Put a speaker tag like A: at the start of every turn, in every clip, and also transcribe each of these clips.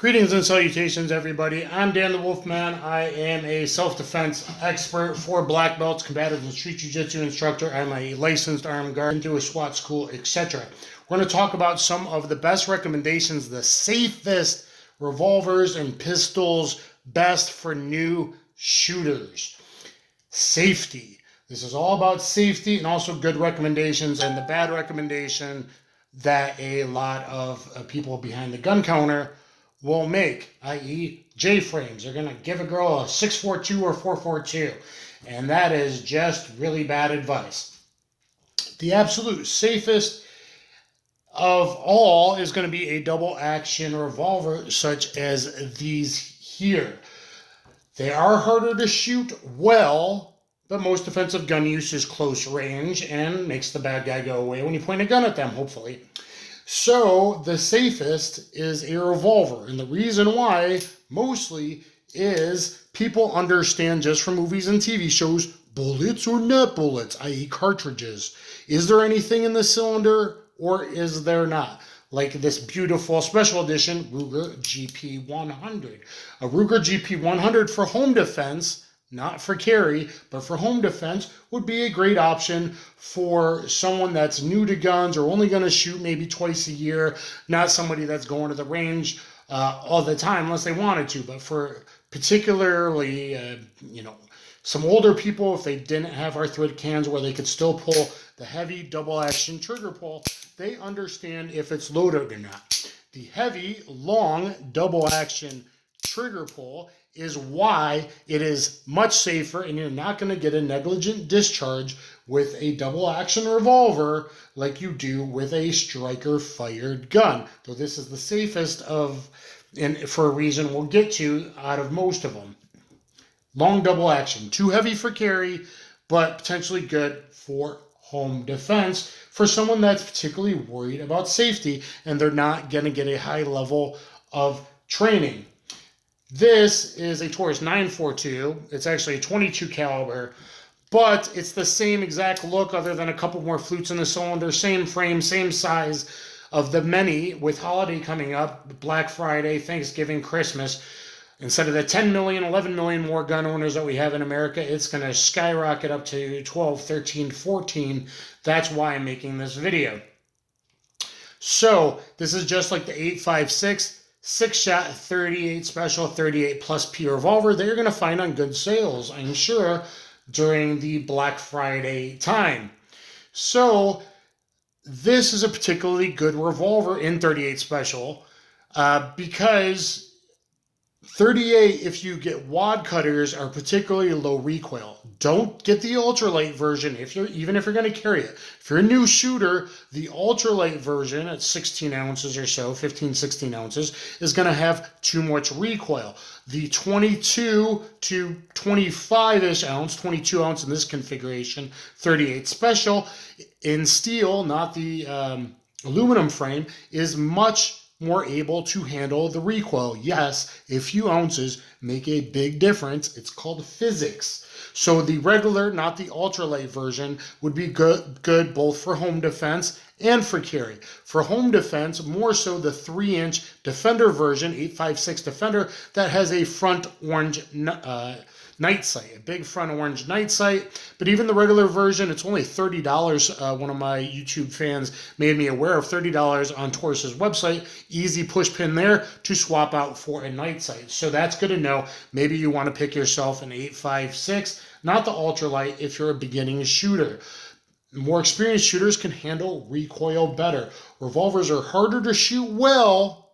A: Greetings and salutations, everybody. I'm Dan the Wolfman. I am a self-defense expert for black belts, combatives, and street jiu-jitsu instructor. I'm a licensed armed guard, been through a SWAT school, etc. We're going to talk about some of the best recommendations, the safest revolvers and pistols, best for new shooters. Safety. This is all about safety and also good recommendations, and the bad recommendation that a lot of people behind the gun counter will make, i.e. J-frames. They're going to give a girl a 6.42 or 4.42, and that is just really bad advice. The absolute safest of all is going to be a double action revolver such as these here. They are harder to shoot well, but most defensive gun use is close range and makes the bad guy go away when you point a gun at them, hopefully. So the safest is a revolver, and the reason why mostly is people understand just from movies and TV shows bullets or not bullets, i.e. cartridges. Is there anything in the cylinder or is there not? Like this beautiful special edition Ruger GP100. A Ruger GP100 for home defense, not for carry, but for home defense, would be a great option for someone that's new to guns or only going to shoot maybe twice a year, not somebody that's going to the range all the time unless they wanted to, but for particularly, some older people, if they didn't have arthritic hands where they could still pull the heavy double action trigger pull, they understand if it's loaded or not. The heavy, long double action trigger pull is why it is much safer, and you're not going to get a negligent discharge with a double action revolver like you do with a striker fired gun. Though this is the safest of, and for a reason we'll get to, out of most of them. Long double action, too heavy for carry, but potentially good for home defense for someone that's particularly worried about safety and they're not going to get a high level of training. This is a Taurus 942. It's actually a 22 caliber, but it's the same exact look other than a couple more flutes in the cylinder, same frame, same size of the many with holiday coming up, Black Friday, Thanksgiving, Christmas. Instead of the 10 million, 11 million more gun owners that we have in America, it's going to skyrocket up to 12, 13, 14. That's why I'm making this video. So this is just like the 8.56. 6-shot 38 special 38 plus P revolver that you're going to find on good sales, I'm sure, during the Black Friday time. So this is a particularly good revolver in 38 special because 38, if you get wad cutters, are particularly low recoil. Don't get the ultralight version even if you're going to carry it. If you're a new shooter, the ultralight version at 16 ounces or so, 15, 16 ounces, is going to have too much recoil. The 22 to 25-ish ounce, 22 ounce in this configuration, 38 special, in steel, not the aluminum frame, is much more able to handle the recoil. Yes, a few ounces make a big difference. It's called physics. So the regular, not the ultralight version, would be good both for home defense and for carry. For home defense, more so the 3-inch Defender version, 8.56 Defender, that has a front orange night sight, a big front orange night sight. But even the regular version, it's only $30. One of my YouTube fans made me aware of $30 on Taurus's website. Easy push pin there to swap out for a night sight. So that's good to know. Maybe you want to pick yourself an 8.56, not the ultralight if you're a beginning shooter. More experienced shooters can handle recoil better. Revolvers are harder to shoot well,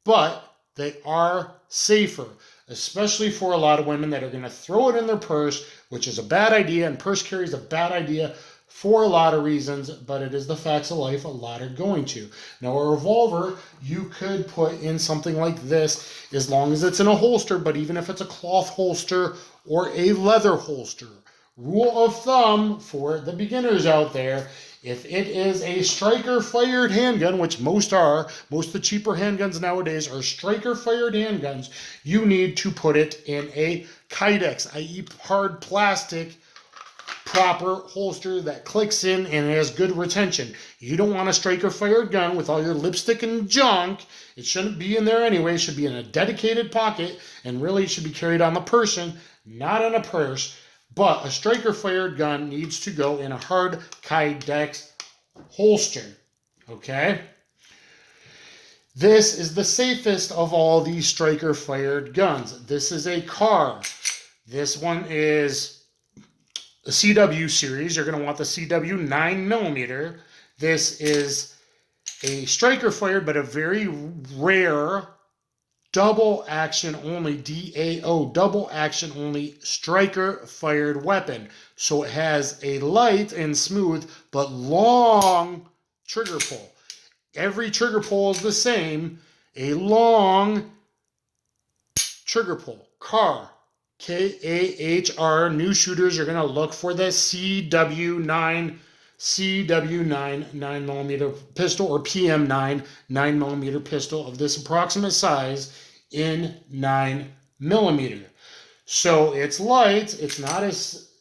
A: but they are safer, especially for a lot of women that are going to throw it in their purse, which is a bad idea, and purse carry is a bad idea for a lot of reasons, but it is the facts of life. A lot are going to. Now, a revolver, you could put in something like this as long as it's in a holster, but even if it's a cloth holster or a leather holster. Rule of thumb for the beginners out there, if it is a striker-fired handgun, which most are, most of the cheaper handguns nowadays are striker-fired handguns, you need to put it in a Kydex, i.e. hard plastic proper holster that clicks in and has good retention. You don't want a striker fired gun with all your lipstick and junk. It shouldn't be in there anyway. It should be in a dedicated pocket, and really it should be carried on the person, not in a purse. But a striker fired gun needs to go in a hard Kydex holster. Okay? This is the safest of all these striker fired guns. This is a car. This one is a CW series. You're going to want the CW 9mm. This is a striker fired, but a very rare double action only, DAO, double action only striker fired weapon. So it has a light and smooth, but long trigger pull. Every trigger pull is the same. A long trigger pull. KAHR. KAHR. New shooters are going to look for the CW9 9mm pistol, or PM9 9mm pistol of this approximate size in 9mm. So it's light. It's not as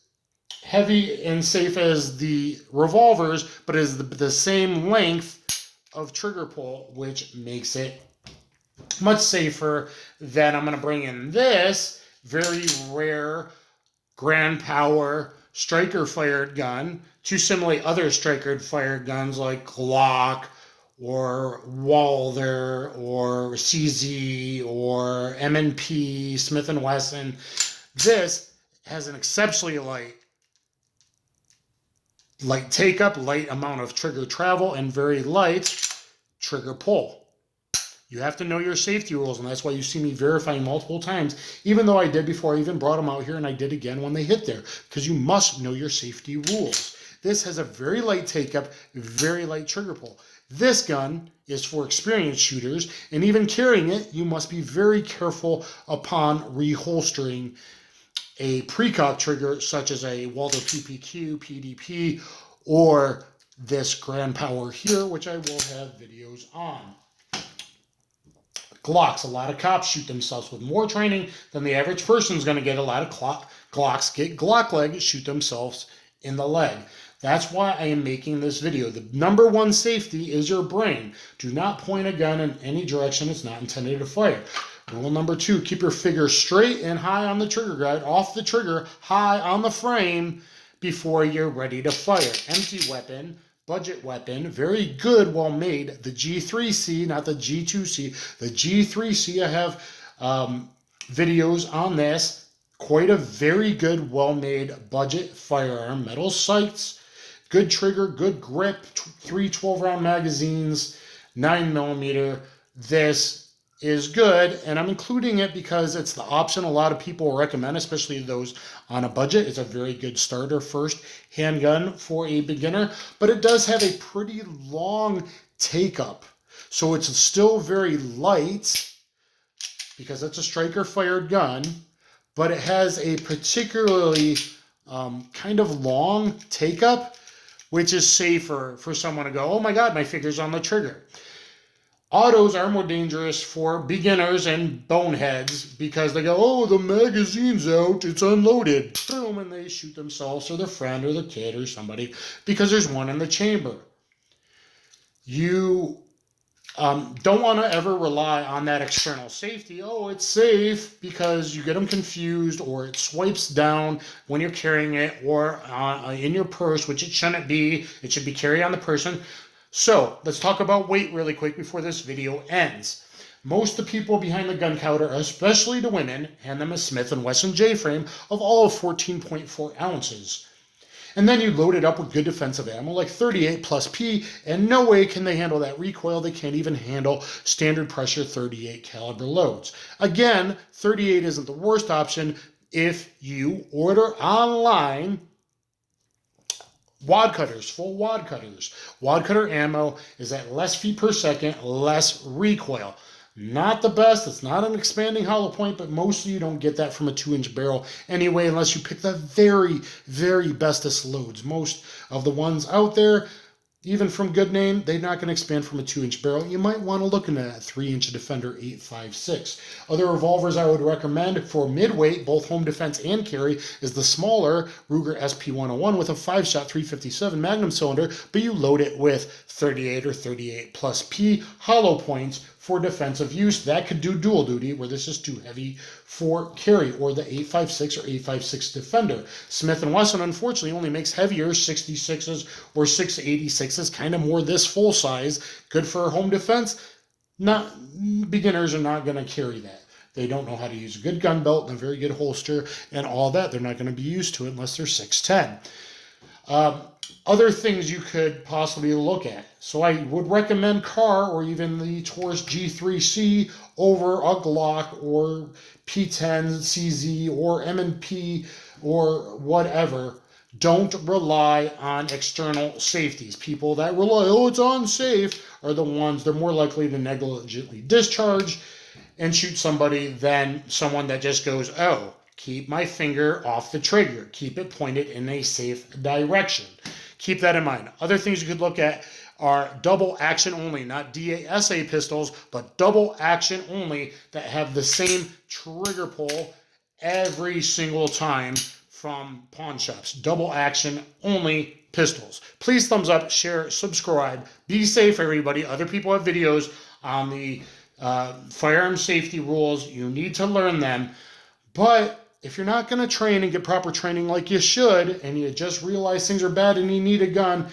A: heavy and safe as the revolvers, but is the same length of trigger pull, which makes it much safer. Then I'm going to bring in this very rare grand power striker fired gun to simulate other striker fired guns like GLOCK or Walther or CZ or M&P, Smith & Wesson. This has an exceptionally light take up, light amount of trigger travel, and very light trigger pull. You have to know your safety rules, and that's why you see me verifying multiple times, even though I did before I even brought them out here, and I did again when they hit there, because you must know your safety rules. This has a very light take up, very light trigger pull. This gun is for experienced shooters, and even carrying it, you must be very careful upon reholstering a precock trigger, such as a Walther PPQ, PDP, or this Grand Power here, which I will have videos on. Glocks. A lot of cops shoot themselves with more training than the average person is going to get. A lot of Glocks get Glock leg, shoot themselves in the leg. That's why I am making this video. The number one safety is your brain. Do not point a gun in any direction it's not intended to fire. Rule number 2, keep your finger straight and high on the trigger guide, off the trigger, high on the frame before you're ready to fire. Empty weapon, budget weapon, very good, well made. The G3C, not the G2C. The G3C, I have videos on this. Quite a very good, well made budget firearm. Metal sights, good trigger, good grip, 3 12-round magazines, 9mm. This is good, and I'm including it because it's the option a lot of people recommend, especially those on a budget. It's a very good starter first handgun for a beginner, but it does have a pretty long take-up. So it's still very light because it's a striker fired gun, but it has a particularly kind of long take-up, which is safer for someone to go, oh my God, my finger's on the trigger. Autos are more dangerous for beginners and boneheads because they go, oh, the magazine's out, it's unloaded. Boom, and they shoot themselves or their friend or their kid or somebody because there's one in the chamber. You don't want to ever rely on that external safety. Oh, it's safe, because you get them confused, or it swipes down when you're carrying it, or in your purse, which it shouldn't be. It should be carried on the person. So let's talk about weight really quick before this video ends. Most of the people behind the gun counter, especially the women, hand them a Smith & Wesson J-frame of all of 14.4 ounces. And then you load it up with good defensive ammo like 38 plus P, and no way can they handle that recoil. They can't even handle standard pressure 38 caliber loads. Again, 38 isn't the worst option if you order online wad cutters, full wad cutters. Wad cutter ammo is at less feet per second, less recoil. Not the best. It's not an expanding hollow point, but mostly you don't get that from a 2-inch barrel anyway, unless you pick the very, very bestest loads. Most of the ones out there even from good name, they're not going to expand from a 2-inch barrel. You might want to look into that 3-inch Defender 856. Other revolvers I would recommend for midweight, both home defense and carry, is the smaller Ruger SP101 with a 5-shot 357 Magnum cylinder, but you load it with 38 or 38 plus P hollow points for defensive use. That could do dual duty, where this is too heavy for carry, or the 856 or 856 Defender. Smith & Wesson, unfortunately, only makes heavier 66s or 686s, kind of more this full size. Good for home defense. Not beginners are not going to carry that. They don't know how to use a good gun belt and a very good holster and all that. They're not going to be used to it unless they're 6'10". Other things you could possibly look at. So I would recommend CAR or even the Taurus G3C over a GLOCK or P10 CZ or M&P or whatever. Don't rely on external safeties. People that rely, oh, it's unsafe, are the ones they're more likely to negligently discharge and shoot somebody than someone that just goes, oh, keep my finger off the trigger. Keep it pointed in a safe direction. Keep that in mind. Other things you could look at are double action only, not DASA pistols, but double action only that have the same trigger pull every single time from pawn shops. Double action only pistols. Please thumbs up, share, subscribe. Be safe, everybody. Other people have videos on the firearm safety rules. You need to learn them. But if you're not going to train and get proper training like you should, and you just realize things are bad and you need a gun,